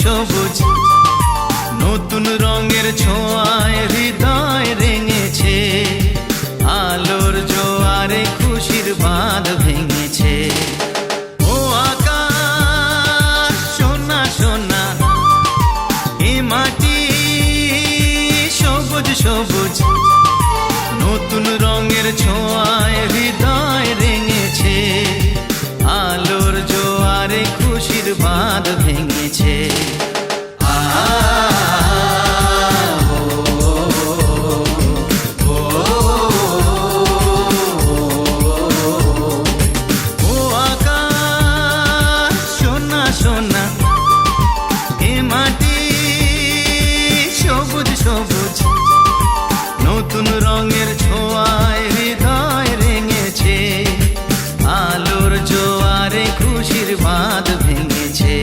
সবুজ নতুন রঙের ছোঁয়ায় হৃদয় রেঙেছে, আলোর জোয়ারে খুশির বাঁধ ভেঙেছে। ও আকাশ সোনা সোনা, এ মাটি সবুজ সবুজ নতুন রঙের ছোঁয়ায় হৃদয় রেঙেছে, আলোর জোয়ারে খুশির বাঁধ ভেঙেছে। ও আকাশ সোনা সোনা, এ মাটি সবুজ সবুজ নতুন রঙের ছোঁয়ায় হৃদয় রেঙেছে, আলোর জোয়ারে খুশির বাঁধ ভেঙেছে।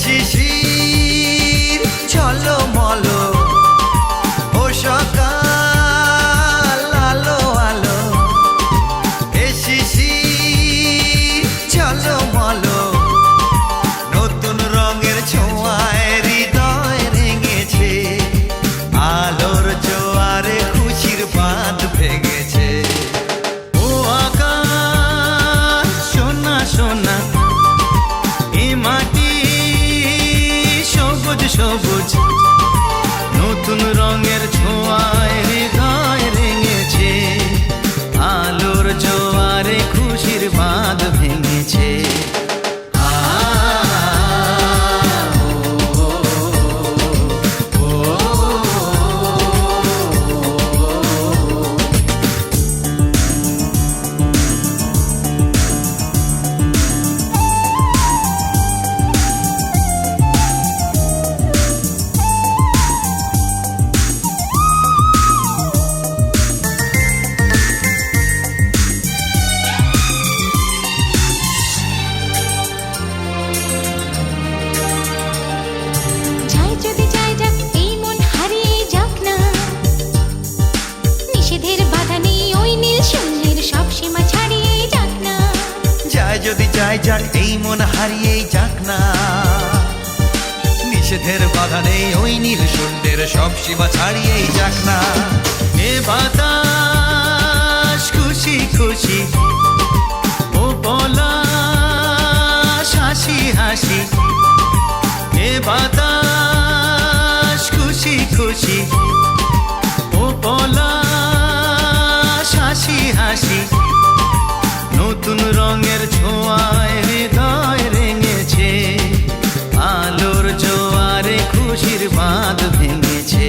শিশির ঝলমলো, ও সকাল আলো আলো, এ শিশির ঝলমলো নতুন রঙের ছোঁয়ায় হৃদয় রেঙেছে, আলোর জোয়ারে খুশির বাঁধ ভেঙেছে। ও আকাশ সোনা সোনা, এ মাটি সবুজ সবুজ নতুন রঙের ছোঁয়ায় হৃদয় রেঙেছে, আলোর জোয়ারে খুশির বাঁধ ভেঙেছে। যদি যাই যাক এই মন হারিয়েই যাক না, নিষেধের বাধা নেই ওই নীল শূন্যের সব সীমা ছাড়িয়েই যাক না। এ বাতাস খুশি খুশি, ও পলাশ হাসি হাসি, এ বাতাস খুশি খুশি, ও পলাশ হাসি হাসি নতুন রঙের ছোঁয়ায় হৃদয় রেঙেছে, আলোর জোয়ারে খুশির বাঁধ ভেঙেছে।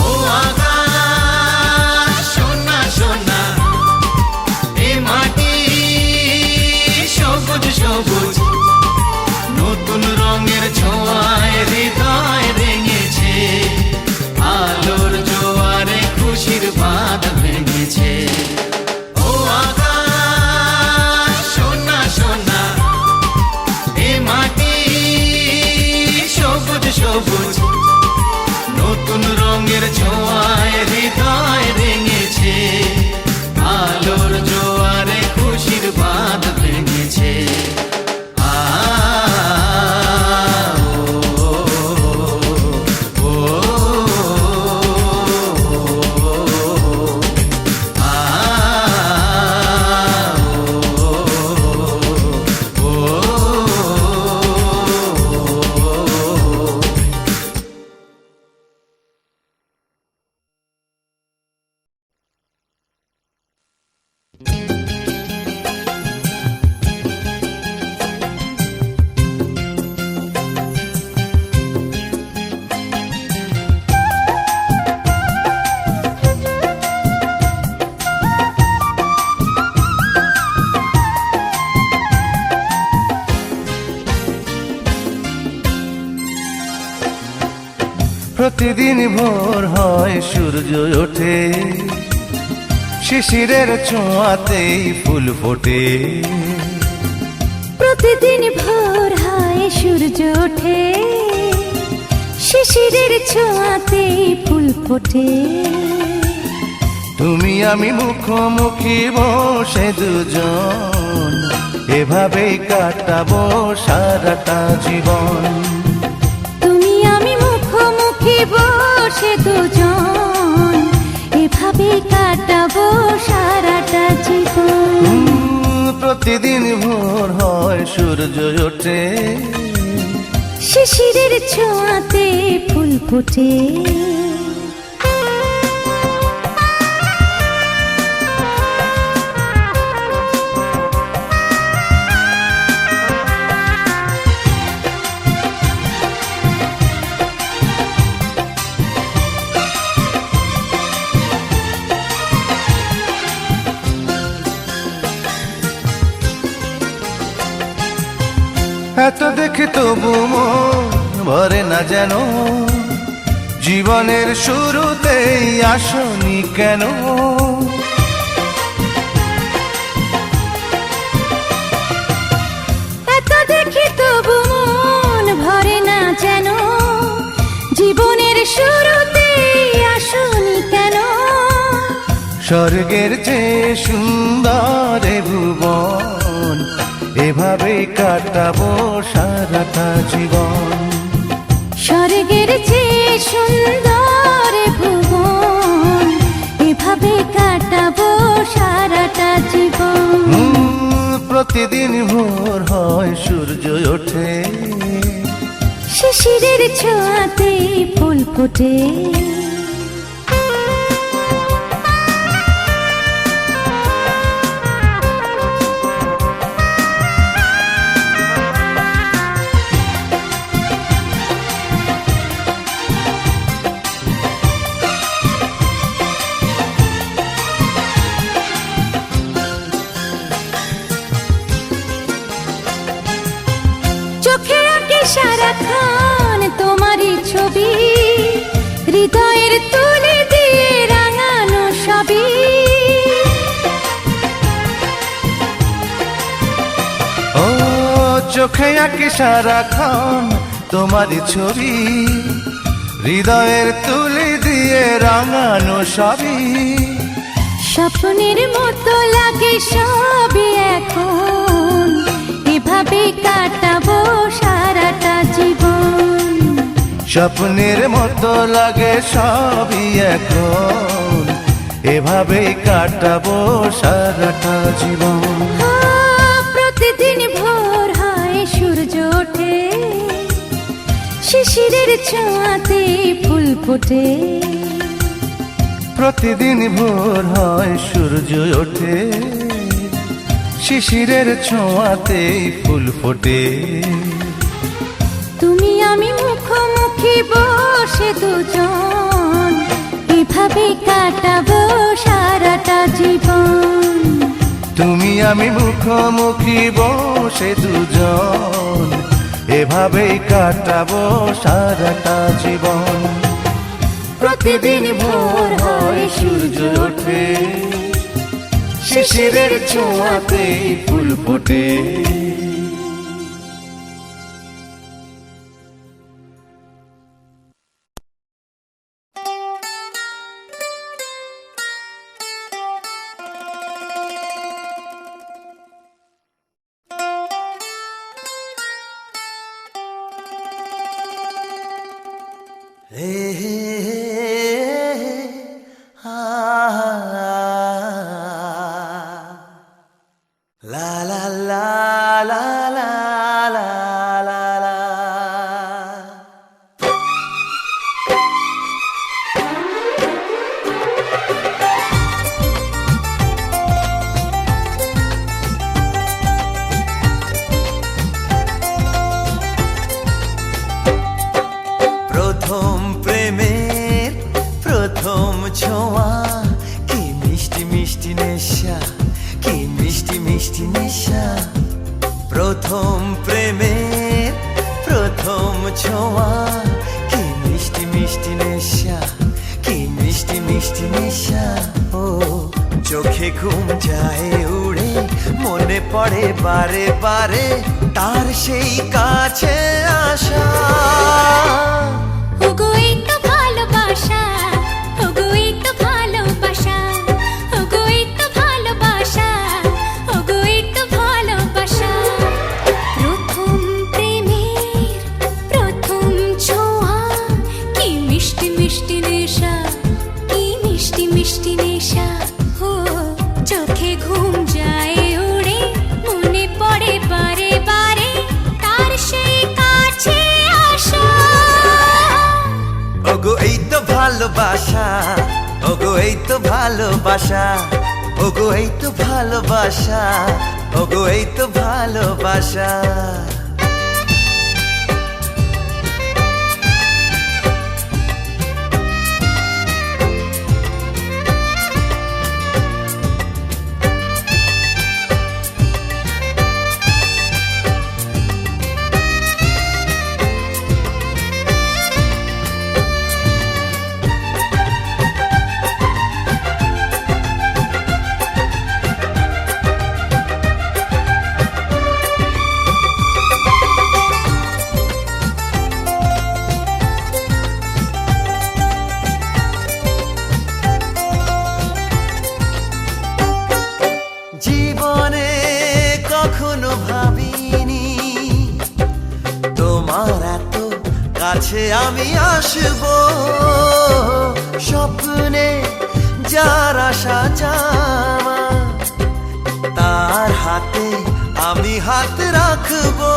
ও আকাশ সোনা সোনা, এ মাটি সবুজ সবুজ নতুন রঙের ছোঁয়ায় হৃদয় রেঙেছে, আলোর জোয়ারে খুশির বাঁধ ভেঙেছে। ও আকাশ সোনা সোনা, প্রতিদিন ভোর হয় সূর্য ওঠে, শিশিরের ছোঁয়াতেই ফুল ফোটে। প্রতিদিন ভোর হয় সূর্য ওঠে, শিশিরের ছোঁয়াতে ফুল ফোটে। তুমি আমি মুখোমুখি বসে দুজন, এভাবেই কাটাবো সারাটা জীবন। তুমি আমি মুখোমুখি বসে দুজন, এভাবেই কাটাবো সারাটা জীবন। প্রতিদিন ভোর হয় সূর্য ওঠে, শিশিরের ছোঁয়াতে ফুল ফোটে। এত দেখে তবু মন ভরে না যেন, জীবনের শুরুতেই আসনি কেন? এত দেখি তবু মন ভরে না যেন, জীবনের শুরুতে আসনি কেন? স্বর্গের চেয়ে সুন্দর এ ভুবন, এভাবেই কাটাবো সারাটা জীবন। স্বর্গের চেয়ে সুন্দর ভুবন, এভাবে কাটাবো সারাটা জীবন। প্রতিদিন ভোর হয় সূর্য ওঠে, শিশিরের ছোঁয়াতে ফুল ফোটে। চোখে আঁকে সারাক্ষণ তোমারই ছবি, হৃদয়ের তুলে দিয়ে রাঙানো সবই। ও চোখে আঁকি সারাক্ষণ তোমারই ছবি, হৃদয়ের তুলি দিয়ে রাঙানো সবই। স্বপ্নের মতো লাগে সবই এখন, এভাবে কাটাবো সারাটা জীবন। স্বপ্নের মতো লাগে সবই এখন, এভাবেই কাটাবো সারাটা জীবন। প্রতিদিন ভোর হয় সূর্য ওঠে, শিশিরের ছোঁয়াতে ফুল ফোটে। প্রতিদিন ভোর হয় সূর্য ওঠে, শিশিরের ছোঁয়াতেই ফুল ফোটে। তুমি আমি মুখোমুখি বসে দুজন, এভাবে কাটাবো সারাটা জীবন। তুমি আমি মুখোমুখি বসে দুজন, এভাবেই কাটাবো সারাটা জীবন। প্রতিদিন ভোর হয় সূর্য ওঠে, শিশিরের ছোঁয়াতেই ফুল ফোটে। La la la la la la la la. প্রথম প্রেমের প্রথম ছোঁয়া, কি মিষ্টি মিষ্টি নেশা, কি মিষ্টি মিষ্টি নেশা। প্রথম প্রেমের প্রথম ছোঁয়া, কি মিষ্টি মিষ্টি ঘুম যায় উড়ে মনে পড়ে বারে বারে তার সেই কাছে আসা ওগো এই তো ভালোবাসা ওগো এই তো ভালোবাসা ওগো এই তো ভালোবাসা ওগো এই তো ভালোবাসা প্রথম প্রেমের প্রথম ছোঁয়া কি মিষ্টি মিষ্টি নেশা কি মিষ্টি মিষ্টি নেশা ও চোখে ঘুম যায় উড়ে মনে পড়ে বারে বারে তার সেই কাছে আসা ওগো এই তো ভালোবাসা ওগো এই তো ভালোবাসা ওগো এই তো ভালোবাসা ওগো এই তো ভালোবাসা জীবনে কখনো ভাবিনি তোমার এত কাছে আমি আসব স্বপ্নে যার আশা জামা তার হাতে আমি হাত রাখবো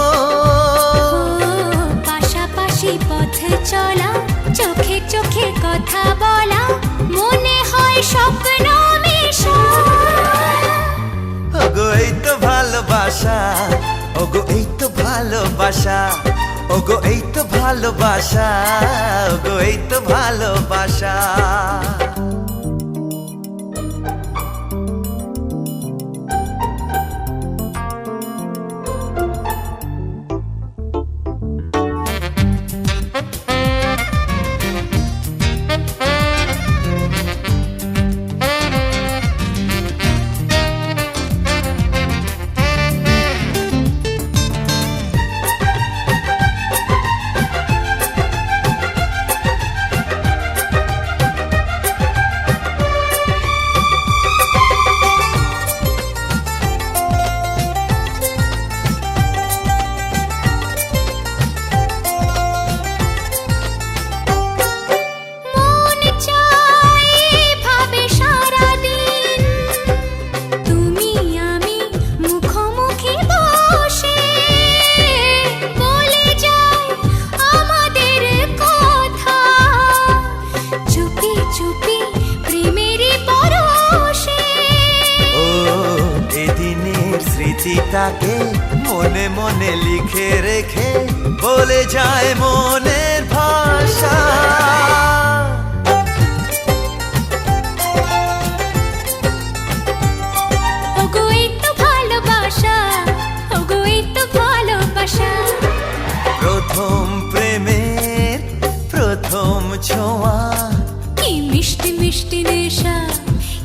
পাশাপাশি পথ চলা চোখে চোখে কথা বলা মনে হয় স্বপ্ন মেশা ওগো এই তো ভালোবাসা ওগো এই তো ভালোবাসা ওগো এই তো ভালোবাসা ওগো এই তো ভালোবাসা মন চায় ভাবে সারাদিন তুমি আমি মুখোমুখি বসে বলে যায় আমাদের কথা চুপি চুপি প্রেমেরই পরশে ও এদিনের স্মৃতিটাকে মনে মনে লিখে রেখে বলে যায় মনের ভাষা ওগো এই তো ভালোবাসা ওগো এই তো ভালোবাসা প্রথম প্রেমের প্রথম ছোঁয়া কি মিষ্টি মিষ্টি নেশা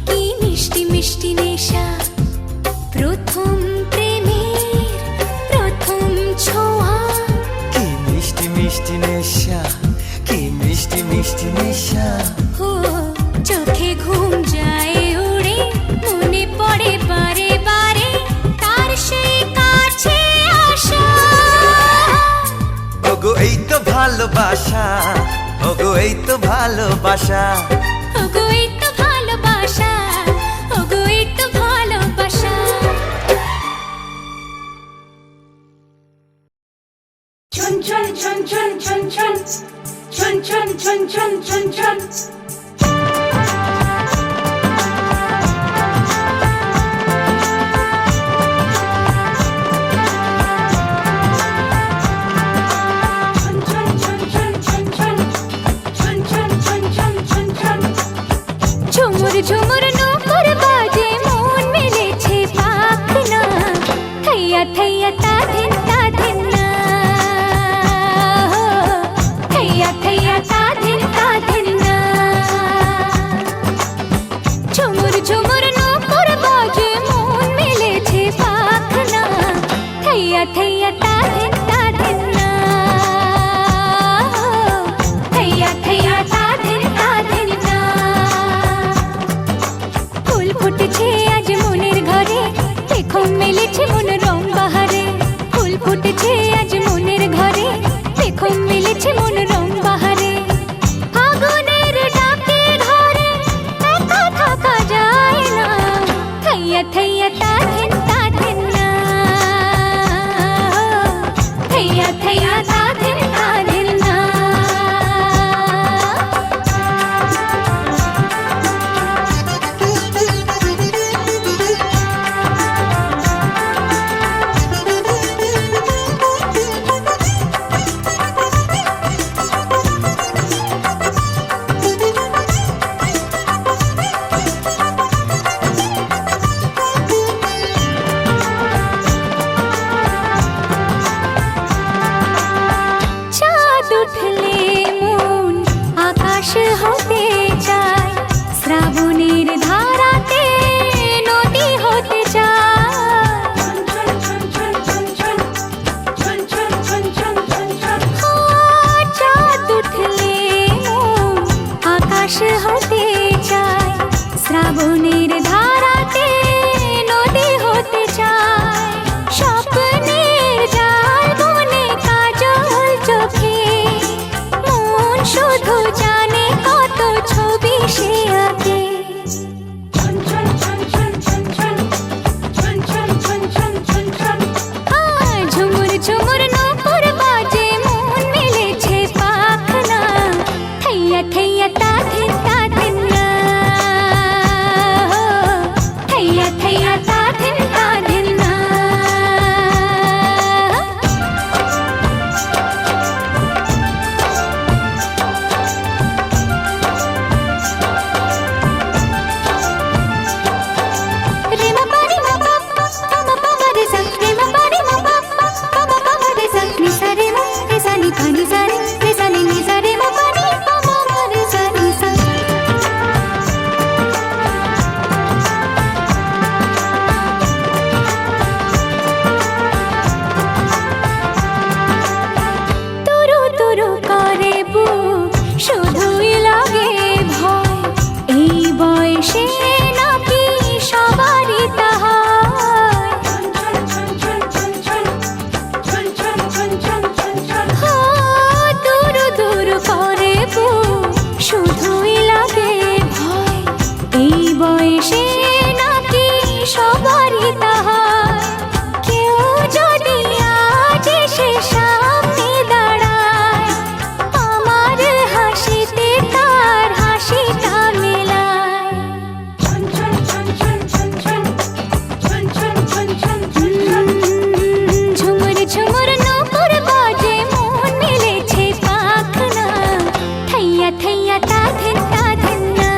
কি মিষ্টি মিষ্টি নেশা প্রথম প্রেমের প্রথম ছোঁয়া কি মিষ্টি মিষ্টি নেশা কি মিষ্টি মিষ্টি নেশা ও চোখে ঘুম যায় উড়ে মনে পড়ে বারে বারে তার সেই কাছে আসা ওগো এই তো ভালোবাসা ওগো এই তো ভালোবাসা ওগো এই তো ভালোবাসা ওগো এই তো ভালোবাসা chun chun chun chun chun chun chun chun chun chun chun chun ঝুমুর ঝুমুর নূপুর বাজে মন মেলেছে পাখনা থैया থैया তা ধিন না থैया থैया তা ধিন না দেখো মিলেছে মন রং বাহারে আগুনের ডাকে ঘরে একা থাকা যায় না থাইয়া থাইয়া তা ধিন না থাইয়া থাইয়া তা ধিন না উঠলে মন আকাশ হতে চায় শ্রাবণের ধারাতে নদী হতে চায় চাঁদ উঠলে মন আকাশ হতে চায় শ্রাবণের ধারাতে নদী হতে চায় স্বপ্নের জাল বনে কাজল চোখে শুধু জানে কত ছবি সে আঁকে ঝুমুর ঝুমুর নূপুর বাজে মন মিলেছে পাখনা থাইয়া থাইয়া তা ধিন না থাইয়া থাইয়া তা ধিন না শুধুই লাগে ভয় এই বয়সে নাকি সবারই তাহা দূর দূর করে শুধুই লাগে ভয় এই বয়সে নাকি সবারই তাহা কেউ যদি আজ এসে সামনে দাঁড়ায় আমার হাসিতে তার হাসিটা মেলায় ঝুমুর ঝুমুর নূপুর বাজে মন মিলেছে পাখনা থাইয়া থাইয়া তা ধিন না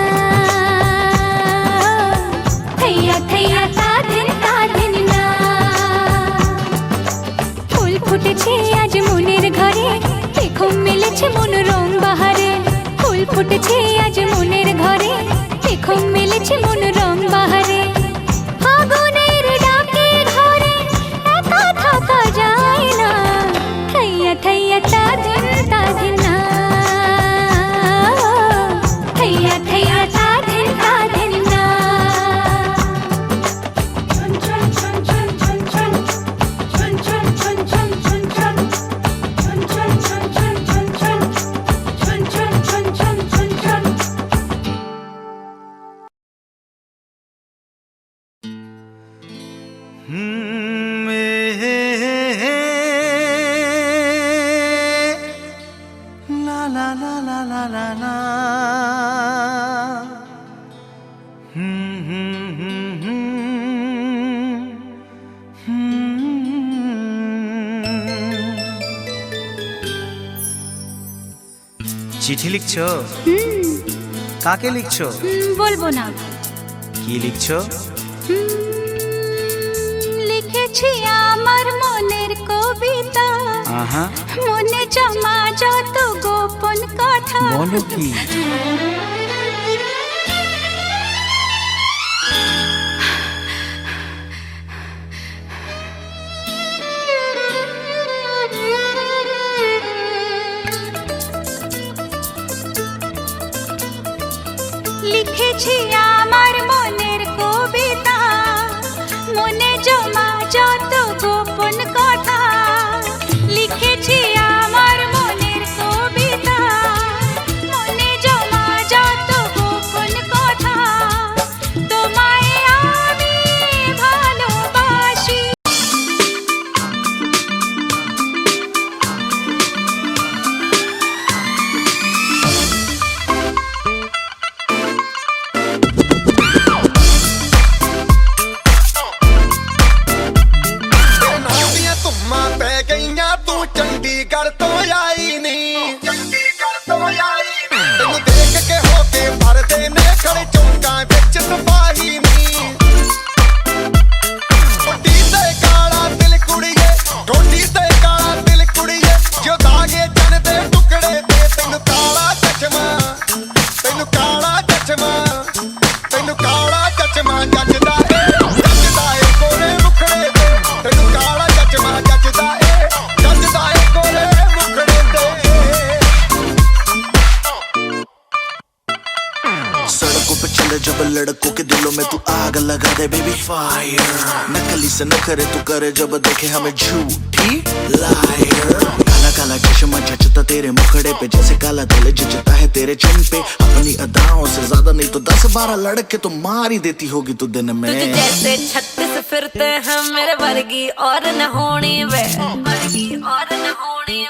থাইয়া থাইয়া তা ধিন না ফুল ফুটেছে আজ মনের ঘরে দেখো মিলেছে মন রং বাহারে ফুল ফুটেছে আজ মনের ঘরে দেখো মিলেছে মন রং বাহারে আগুনের ডাকে ঘরে একা থাকা যায় না থাইয়া থাইয়া তা ধিন না থাইয়া থাইয়া তা ধিন না লা লা লা লা লা লা লা চিঠি লিখছো? কাকে লিখছো? বলবো না। কি লিখছো? লিখেছি আমার মনের কবিতা, মনে জমা যত গোপন কথা। বলো কি? লিখেছি আমার মনের কবিতা, মনে জমা যত গোপন কথা। লিখেছি আমার चले जब लड़कों के दिलों में तू आग लगा दे बेबी फायर। नकली से नखरे तू करे जब देखे हमें झूठी लायर। काला काला चश्मा जचता तेरे मुखड़े पे जैसे काला दिल जचता है तेरे चिन पे। अपनी अदाओं से ज्यादा नहीं तो 10-12 लड़के तो मार ही देती होगी तू दिन में। तुझे जैसे 36 फिरते हैं मेरे वर्गी और न होनी वे, वर्गी और न होनी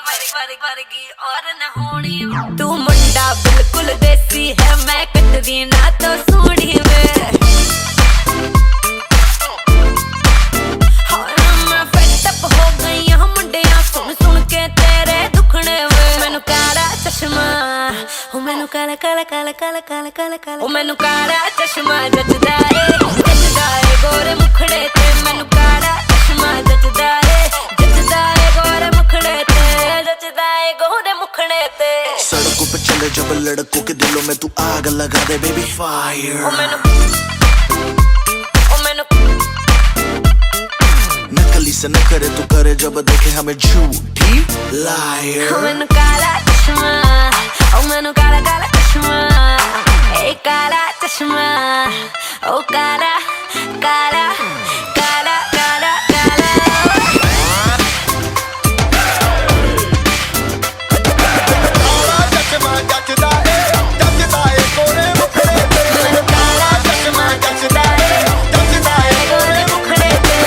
वर्गी और न होनी। तू मुंडा बिल्कुल देसी है मैं कटदी ना तो सूढ़ी वे। मैं fed up हो गई हूं मुंडिया सुन सुन के तेरे दुखने वे। मैनू काला चश्मा ओ मैनू काला काला काला काला काला काला काला ओ मैनू काला चश्मा जचदा ए गोरे मुखड़े ते। मैनू काला चश्मा जचदा ए गोरे मुखड़े ते, जचदा ए गोरे मुखड़े ते। सड़कों पे चले जब लड़कों के दिलों में तू आग लगा दे बेबी फायर। ओ मैनू नकली से नखरे तू करे जब देखे हमें झूठी लायर। ओ मैनू काला चश्मा ओ मैनू काला काला चश्मा ए काला चश्मा ओ काला काला काला काला काला। मैनू काला चश्मा जचदा ए गोरे मुखड़े ते। काला चश्मा जचदा ए गोरे मुखड़े ते।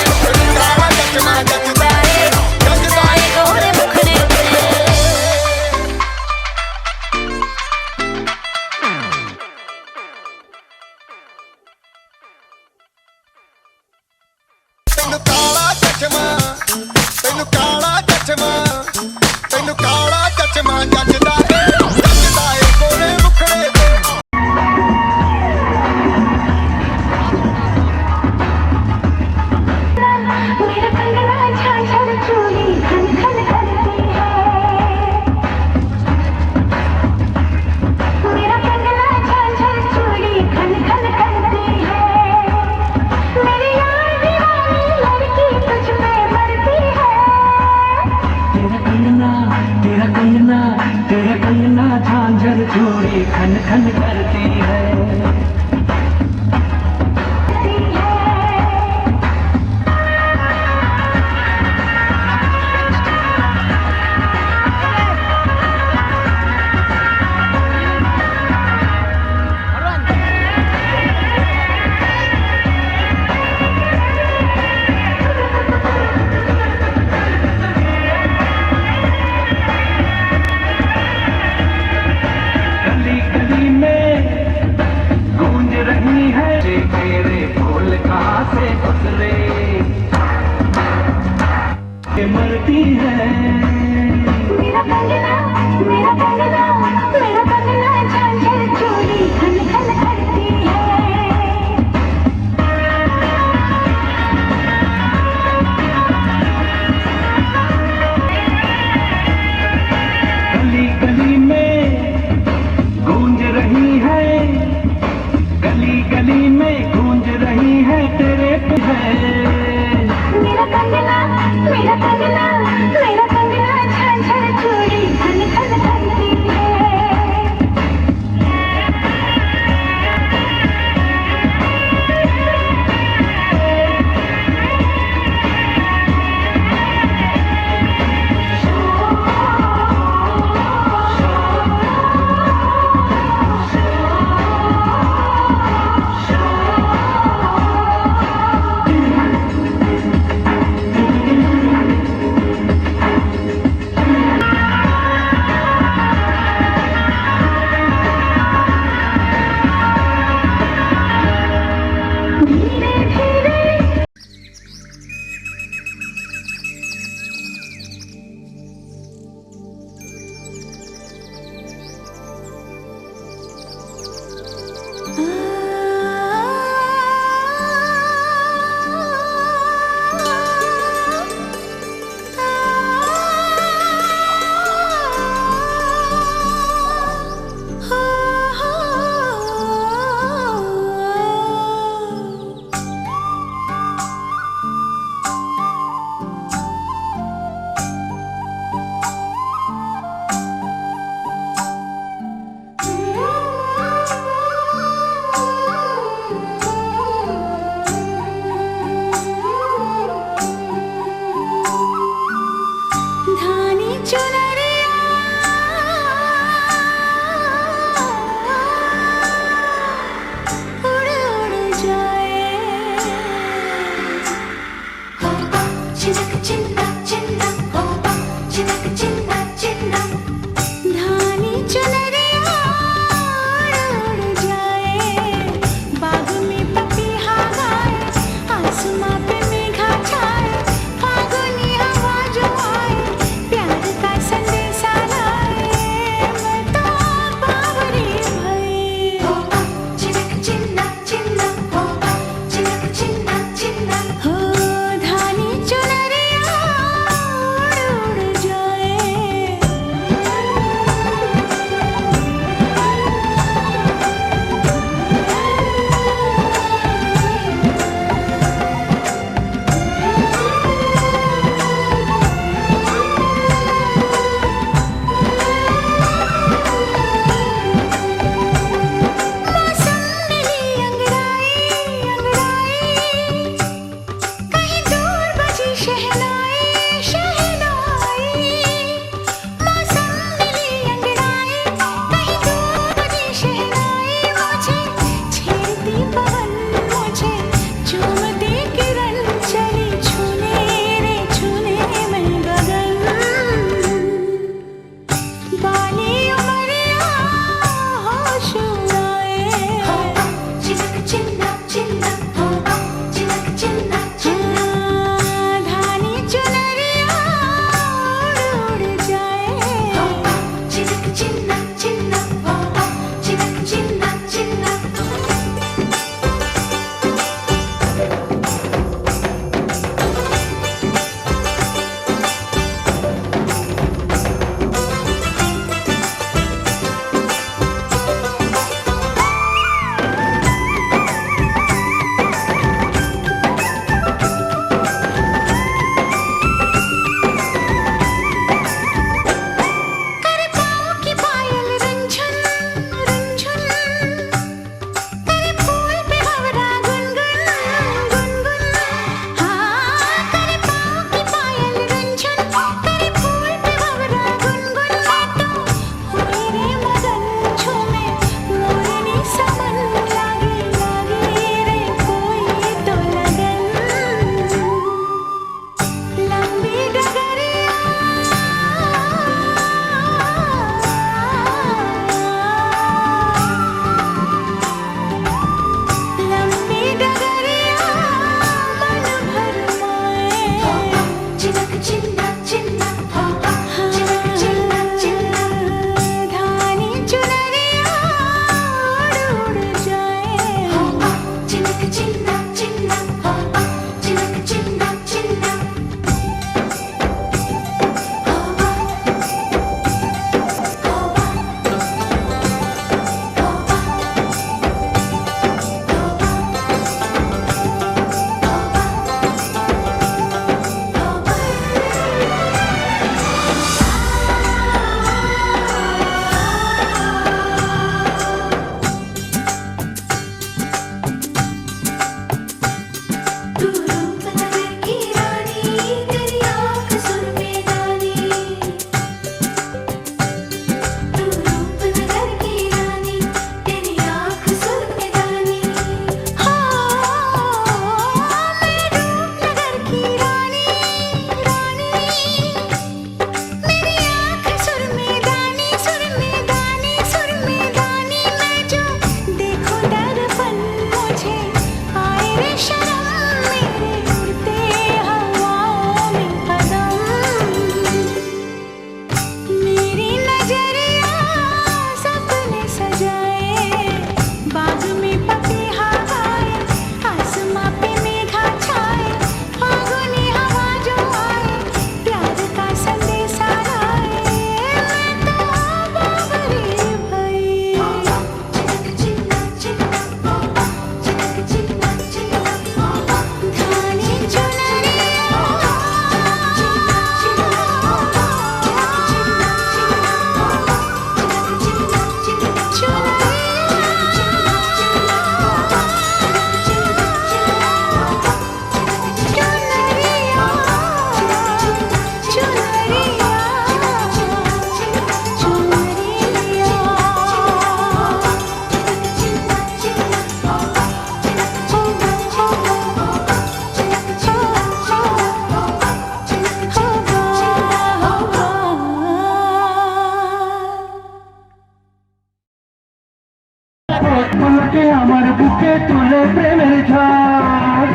তুলে প্রেমের ঝড়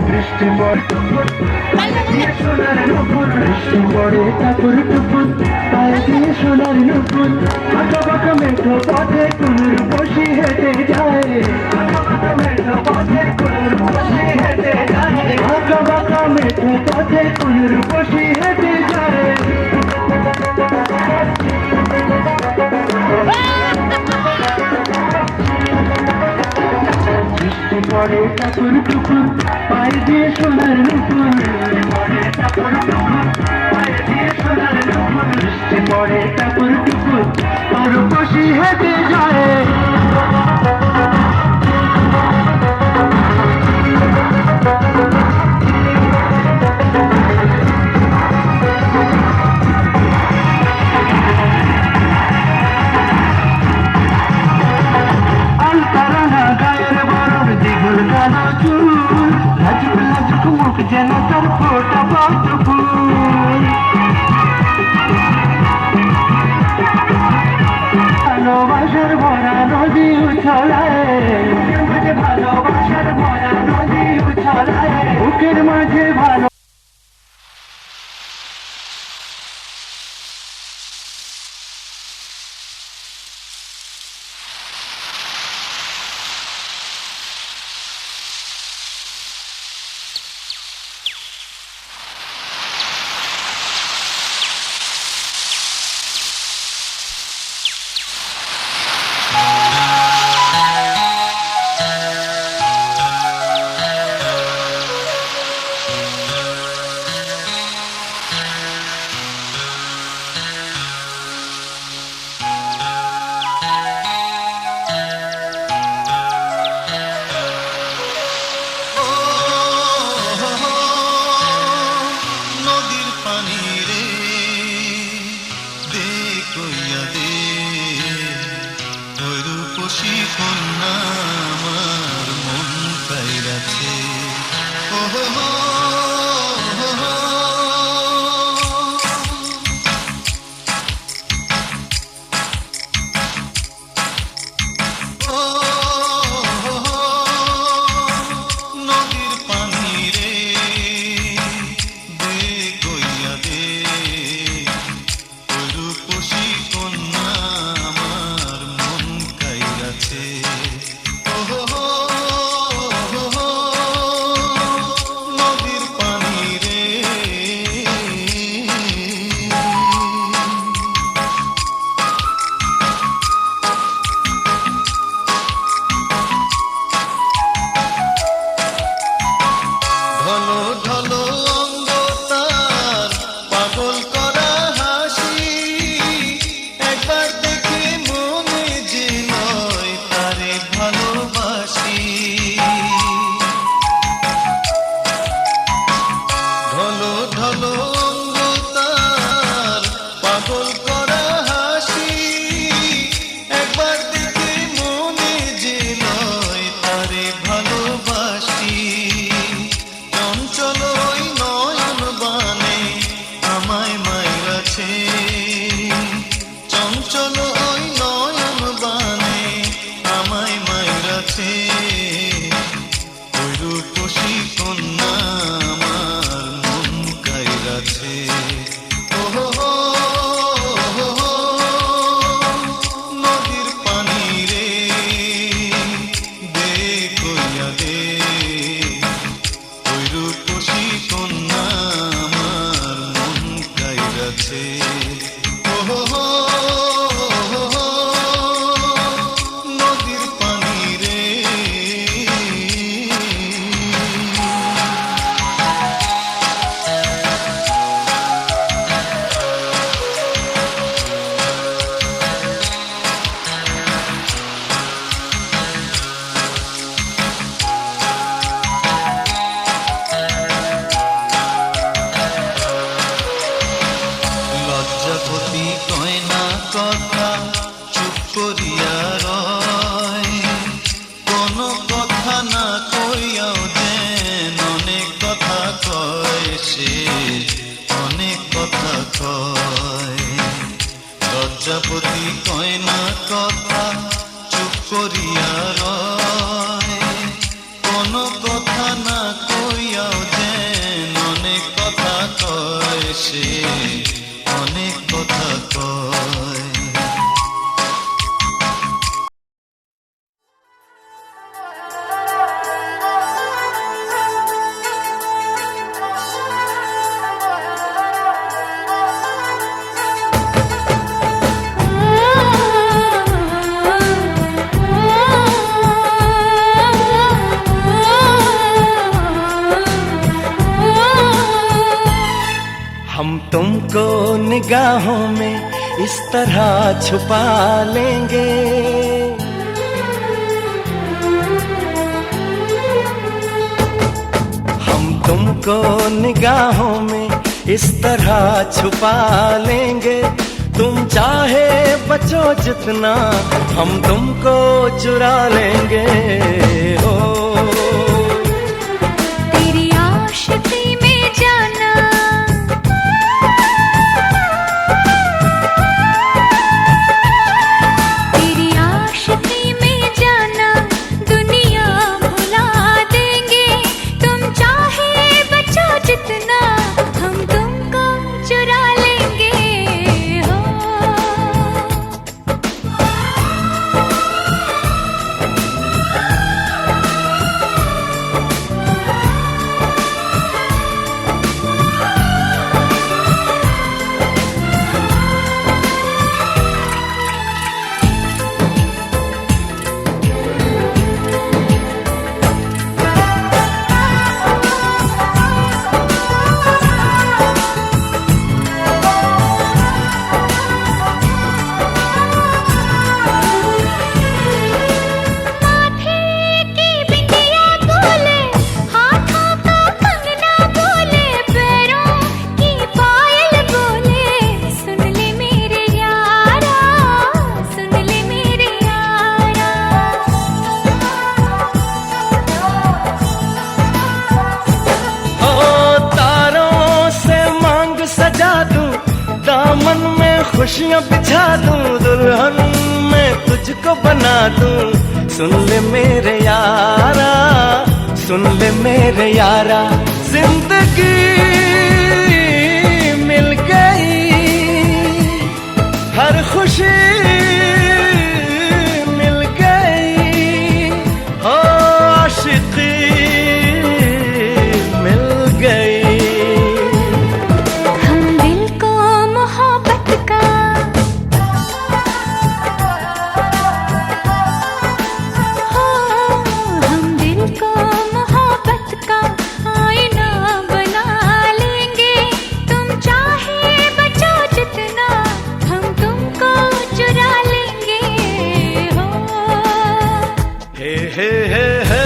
বৃষ্টি পড়ে সোনার নুপুর বৃষ্টি পড়ে টাপুর টুপুর পায়ে দিয়ে সোনার নুপুর আঁকা বাঁকা মেঠো পথে কুনুর বসি হেঁটে যায় আঁকা মেঠো পথে কুনুর বসি হেঁটে যায় আঁকা বাঁকা মেঠো পথে কুনুর বসি হেঁটে যায় বৃষ্টি পড়ে টাপুর টুপুর পায়ে দিয়ে সোনার নুপুর পড়ে টাপুর টুপুর পায়ে দিয়ে সোনার নুপুর বৃষ্টি পড়ে টাপুর টুপুর আর বসি হেঁটে যায় যেন তার ফোটা পদ্ম ফুল ভালোবাসার ভরা নদী উছলায় ভালোবাসার ভরা নদী উছলায় বুকের মাঝে ভালো সে অনেক কথা কয় লজ্জাপতি কয় না কথা চুপ করিয়া রয় কোনো কথা না কইয়াও যেন অনেক কথা কয় সে অনেক কথা কয় हम तुमको निगाहों में इस तरह छुपा लेंगे हम तुमको निगाहों में इस तरह छुपा लेंगे तुम चाहे बचो जितना हम तुमको चुरा लेंगे हो तेरी आशिकी में जाना तेरी आशिकी में जाना दुनिया भुला देंगे तुम चाहे बचो जितना हम तुमको चुरा लेंगे हो माथे की बिंदिया बोले हाथों का कंगना बोले पैरों की पायल बोले सुन ले मेरे यारा सुन ले मेरे यारा ओ तारों से मांग सजा दूं दामन में खुशियां बिछा दूं दुल्हन में तुझको बना दूं सुन ले मेरे यारा सुन ले मेरे यारा जिंदगी मिल गई हर खुशी मिल गई हो आशिकी मिल गई हम दिल को मोहब्बत का हो हम दिल को मोहब्बत का आईना बना लेंगे तुम चाहे बचो जितना हम तुमको चुरा लेंगे हो हे हे हे हे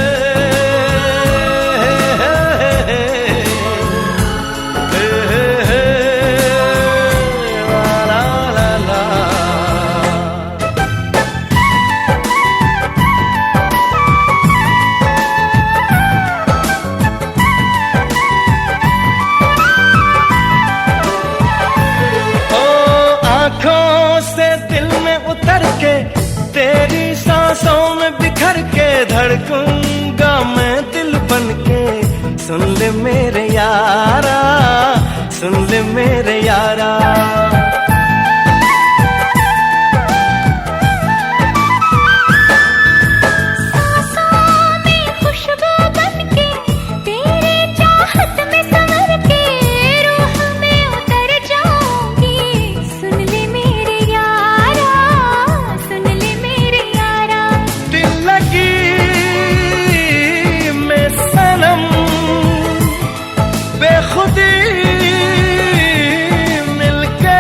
ला ला ला ओ आँखों से दिल में उतर के तेरी सांसों में बिखर के धड़कूंगा मैं दिल बन के सुन ले मेरे यारा सुन ले मेरे यारा सांसों में खुशबू बनके तेरे चाहत में संवर के रूह में उतर जाऊंगी सुन ले मेरे यारा सुन ले मेरे यारा दिल लगी मैं सनम बेखुदी मिल के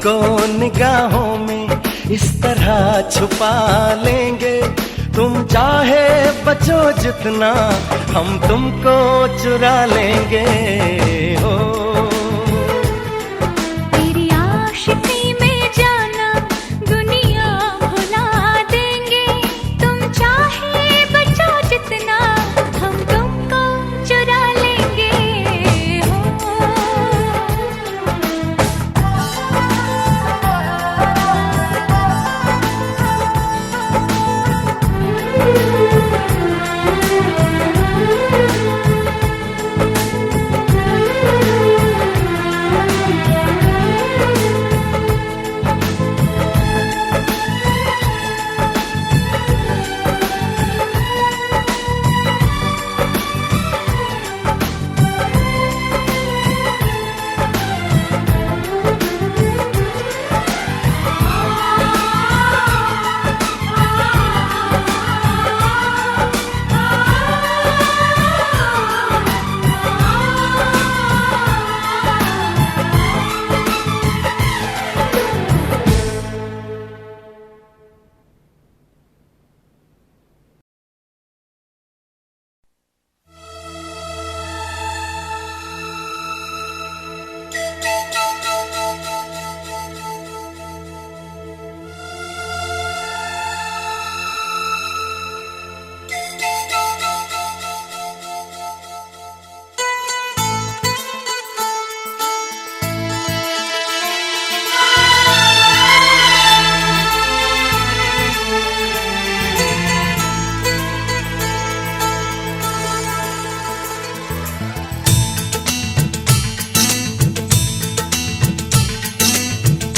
तुमको निगाहों में इस तरह छुपा लेंगे, तुम चाहे बचो जितना हम तुमको चुरा लेंगे। हो तेरी आशिकी में जाना दुनिया भुला देंगे, तुम चाहे बचो जितना हम तुमको चुरा लेंगे।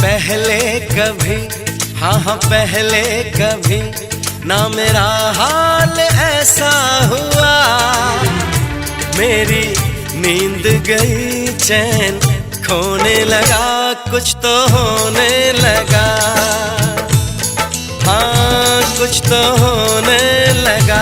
पहले कभी, हाँ हाँ पहले कभी ना मेरा हाल ऐसा हुआ, मेरी नींद गई चैन खोने लगा, कुछ तो होने लगा, हाँ कुछ तो होने लगा।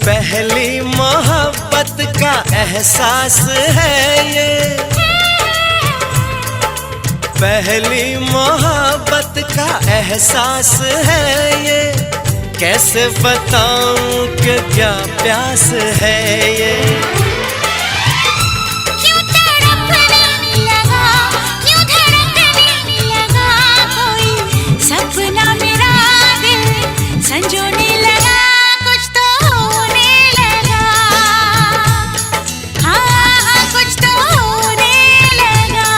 पहली मोहब्बत का एहसास है ये, पहली मोहब्बत का एहसास है ये, कैसे बताऊं कि क्या प्यास है ये। क्यों तड़पने लगा, क्यों धड़कने लगा, कोई सपना मेरा दिल संजोने लगा, कुछ तो होने लगा, हाँ कुछ तो होने लगा।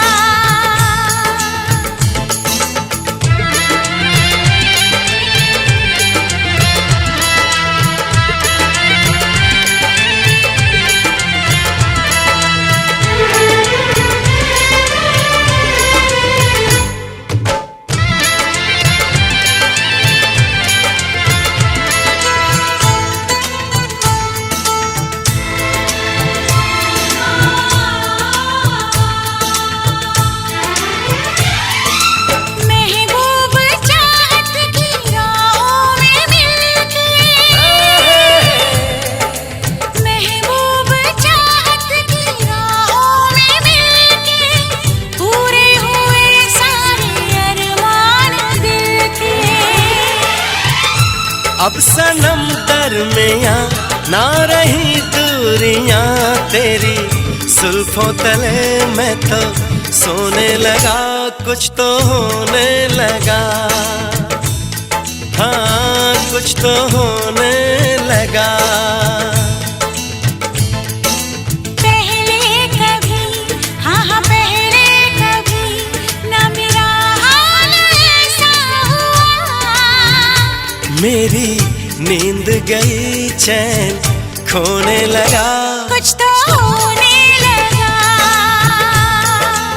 अब सनम दरमियां ना रही दूरियां तेरी सुल्फों तले मैं तो सोने लगा, कुछ तो होने लगा, हाँ कुछ तो होने लगा। पहले कभी, हाँ हाँ पहले कभी ना मेरा हाल ऐसा हुआ। मेरी नींद गई चैन खोने लगा, कुछ तो होने लगा,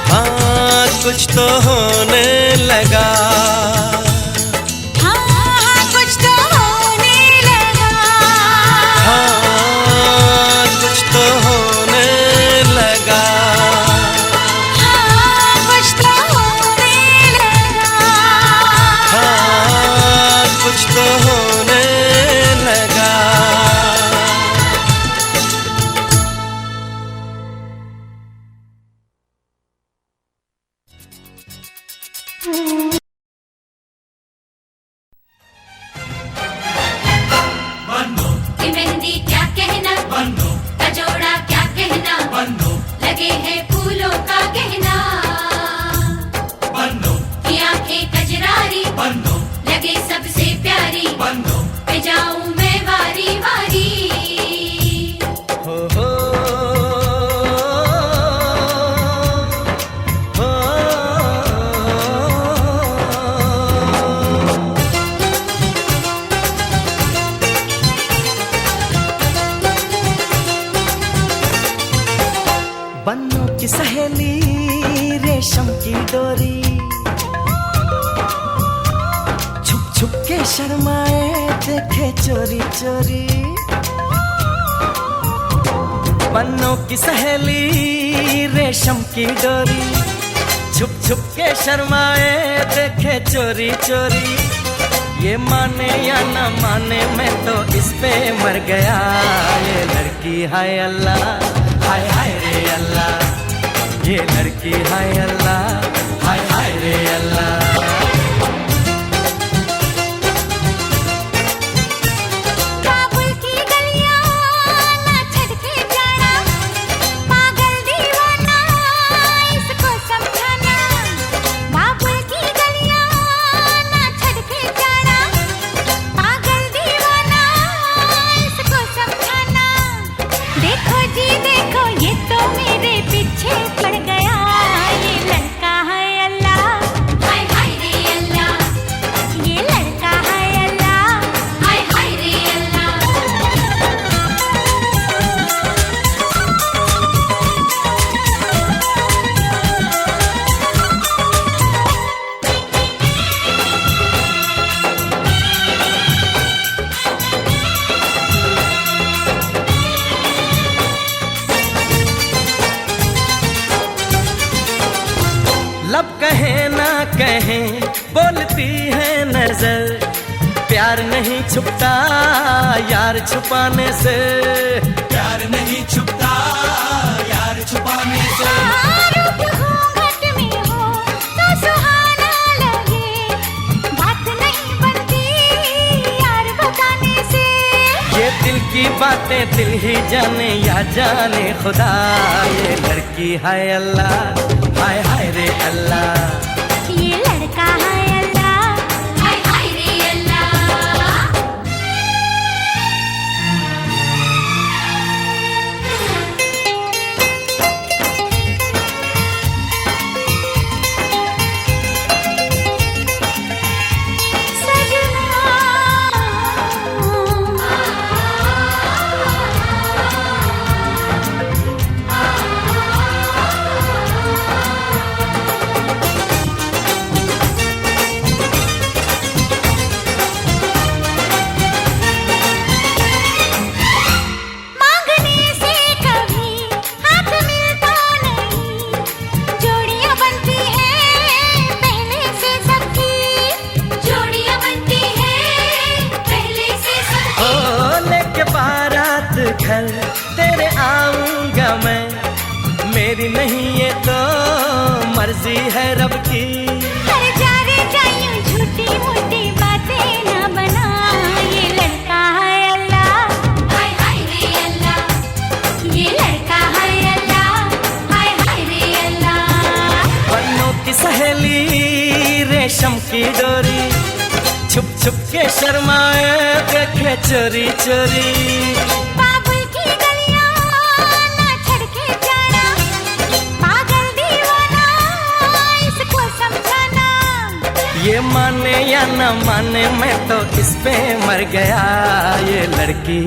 हाँ कुछ तो होने लगा, हाँ हाँ कुछ तो होने लगा, हाँ कुछ तो होने लगा, हाँ कुछ तो होने लगा। हाँ कुछ तो होने लगा। कि मेहंदी क्या कहना, कजोड़ा क्या कहना, लगे हैं फूलों का गहना, की आंखें कजरारी, लगे सबसे प्यारी, पे जाऊं मैं वारी वारी। हो हो हो बन्नों की सहेली रेशम की डोरी, छुप छुप के शर्माए देखे चोरी चोरी। बन्नों की सहेली रेशम की डोरी, छुप छुप के शर्माए देखे चोरी चोरी। ये माने या न माने मैं तो इस पे मर गया। ये लड़की हाय अल्लाह, हाय हाय रे अल्लाह, ये लड़की हाय अल्लाह, हाय हाय रे अल्लाह। काबुल की गलियां ना छड़ के जाना, पागल दीवाना इसको समझाना। काबुल की गलियां ना छड़ के जाना, पागल दीवाना इसको समझाना। देखो जी देखो ये तो मेरे पीछे पड़ गया। ये लड़का है अल्लाह, हाय हाय रे अल्लाह, ये लड़का है अल्लाह, हाय हाय रे अल्लाह। लब कहे ना कहे बोलती है नजर, प्यार नहीं छुपता यार छुपाने से। प्यार नहीं छुपता यार छुपाने से। रूप घूंघट में हो तो सुहाना लगे, बात नहीं बनती यार बताने से। ये दिल की बातें दिल ही जाने या जाने खुदा। ये लड़की हाय अल्लाह, हाय हाय रे अल्लाह। ये लड़का है अल्लाह, हाय हाय रे अल्लाह। मांगने से कभी हाथ मिलता नहीं, जोड़ियां बनती हैं पहले से सबकी। जोड़ियां बनती हैं पहले से सबकी। ओ लेके बारात घर तेरे आऊंगा मैं, मेरी नहीं ये तो मर्जी है रब की। हर जा रे जायूं झूठी मूठी बातें ना बना। ये लड़का है अल्लाह, हाय हाय की डोरी छुप छुप के शर्माए देखे चोरी चोरी बाबुल की गलियां ना छड़के जाना पागल दीवाना इसको समझाना ये माने या न माने मैं तो इस पे मर गया ये लड़की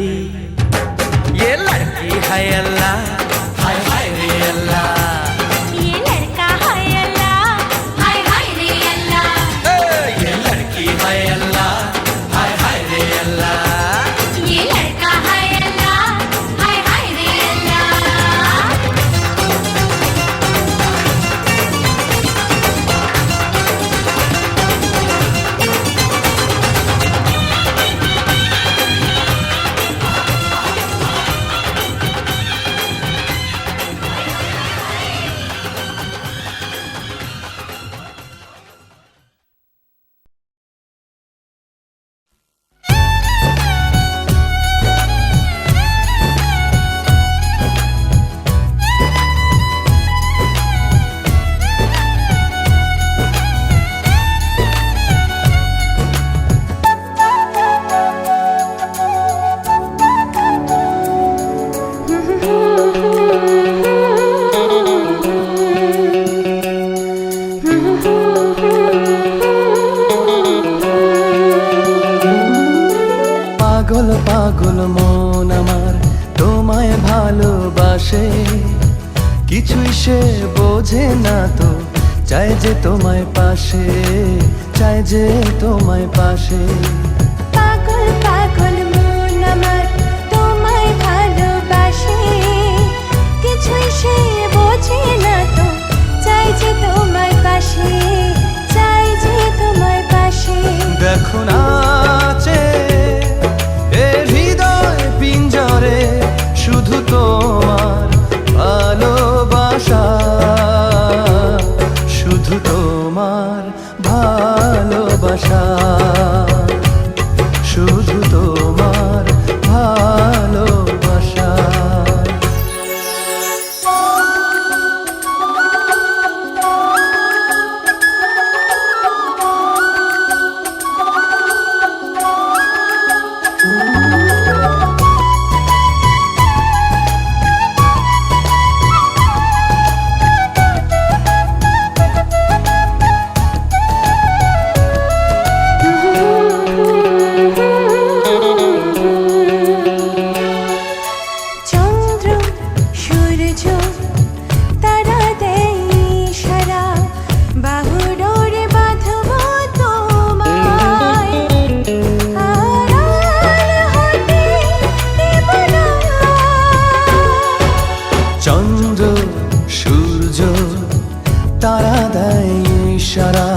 है अल्लाह हाय हाय रे अल्लाह ये लड़का है अल्लाह हाय हाय रे अल्लाह ये लड़की है अल्लाह हाय हाय रे अल्लाह ये लड़का है अल्लाह हाय हाय रे अल्लाह পাগল পাগল মন আমার তোমায় ভালোবাসে কিছুই সে বোঝে না তো চাই যে তোমায় পাশে চাই যে তোমায় পাশে পাগল পাগল মন আমার তোমায় ভালোবাসে কিছুই সে বোঝে না তো চাই যে তোমায় পাশে চাই যে তোমায় পাশে দেখো নাচে এ হৃদয় পিঞ্জরে শুধু তোমার ভালোবাসা শুধু তোমার ভালোবাসা শুধু তোমার ভালোবাসা চন্দ্র সূর্য তারা দেয় ইশারা বাহুডোরে বাঁধব তোমায় আড়াল হতে দেব না চন্দ্র সূর্য তারা দেয় ইশারা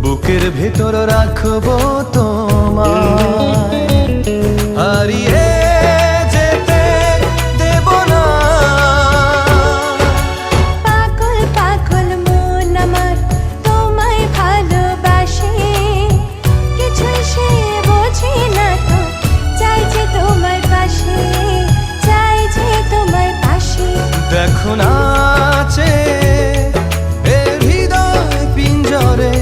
বুকের ভেতর রাখবো তোমায় হারিয়ে যেতে দেব না পাগল পাগল মন আমার তোমায় ভালোবাসে কিছুই সে বোঝে না তো চাই যে তোমার পাশে চাই যে তোমার পাশে দেখো নাচে এ হৃদয় পিঞ্জরে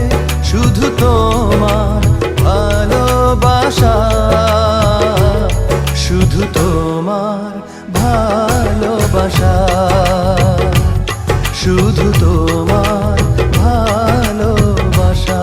শুধু তোমার ভালোবাসা শুধু তোমার ভালোবাসা শুধু তোমার ভালোবাসা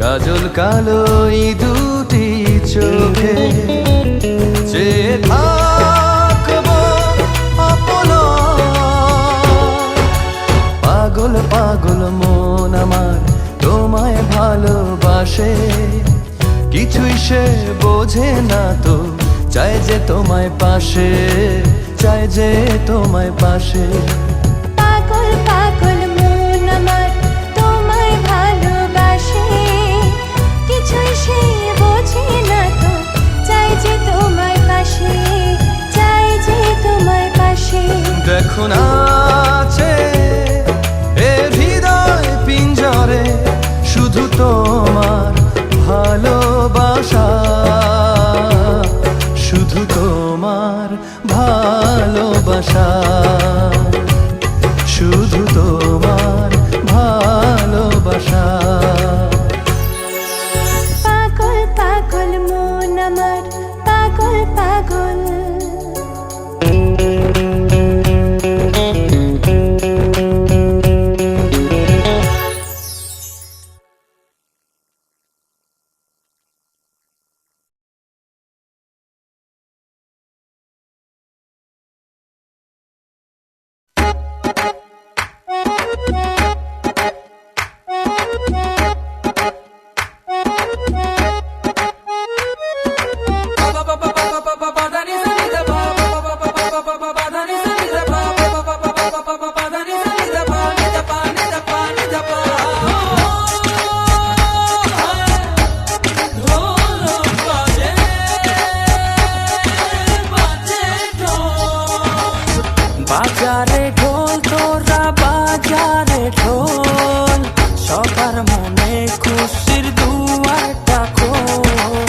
কাজল কালো এই দুটি চোখে চেয়ে থাকবো অপলক। পাগল পাগল মন আমার তোমায় ভালোবাসে, কিছুই সে বোঝে না তো, চায় যে তোমায় পাশে, চায় যে তোমায় পাশে। পাগল পাগল মন আমার তোমায় ভালোবাসে, কিছুই সে বোঝে না তো, চাই যে তোমায় পাশে, চাই যে তোমায় পাশে। দেখো না আছে এ হৃদয় পিঞ্জরে শুধু তোমার ভালোবাসা, শুধু তোমার ভালোবাসা, শুধু তোমার ভালোবাসা। পাগল পাগল মন আমার পাগল পাগল। বাজারে ঢোল তোরা বাজারে ঢোল, সবার মনে খুশির দুয়ারটা খোল।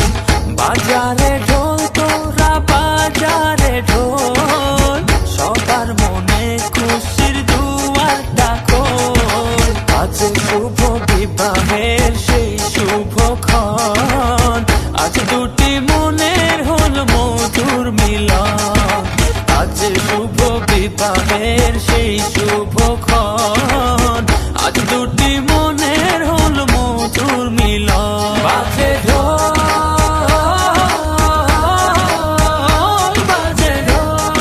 বাজারে ঢোল তোরা বাজারে ঢোল, সবার মনে খুশির দুয়ারটা খোল। আজ শুভ বিবাহের সেই শুভক্ষণ, আজ দুটি মনের হল মধুর মিলন। আজ শুভ বিবাহের সেই শুভক্ষণ, আজ দুটি মনের হল মধুর মিলন। বাজে ঢোল বাজে ঢোল,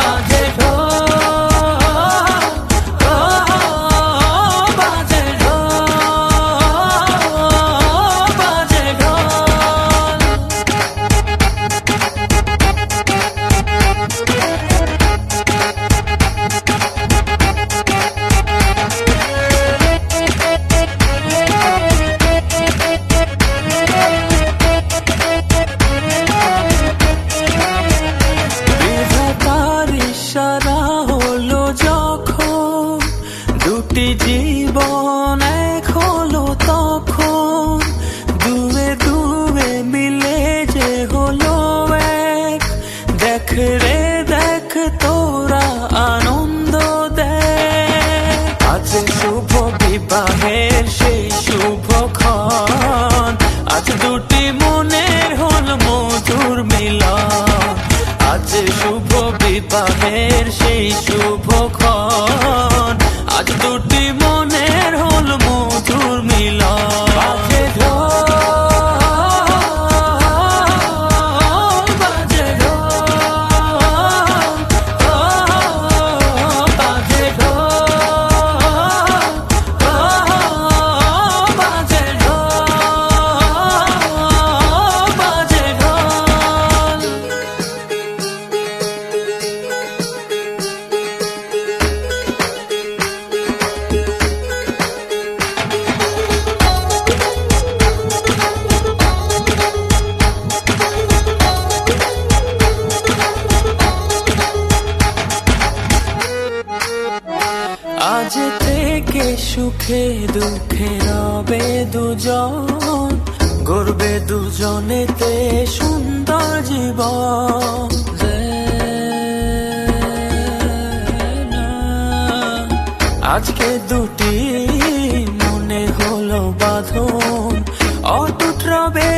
বাজে ঢোল বাজে ঢোল বাজে ঢোল। বিধাতার ইশারা হলো যখন, দুটি জীবন এক হলো তখন। দুয়ে দুয়ে মিলে যে হলো এক, দেখ রে দেখ তোরা আনন্দ দেখ। আজ শুভ বিবাহের সেই শুভক্ষণ, আজ দুটি মনের হল মধুর মিলন। আজ শুভ বিবাহের সেই শুভক্ষণ, আজ দুটি মনের হল মধুর মিলন। বাজে ঢোল বাজে ঢোল, বাজে ঢোল বাজে ঢোল বাজে ঢোল। আজ থেকে সুখে দুঃখে রবে দুজন, গড়বে দুজনেতে সুন্দর জীবন। আজকে দুটি মনে হলো বাঁধন, অটুট রবে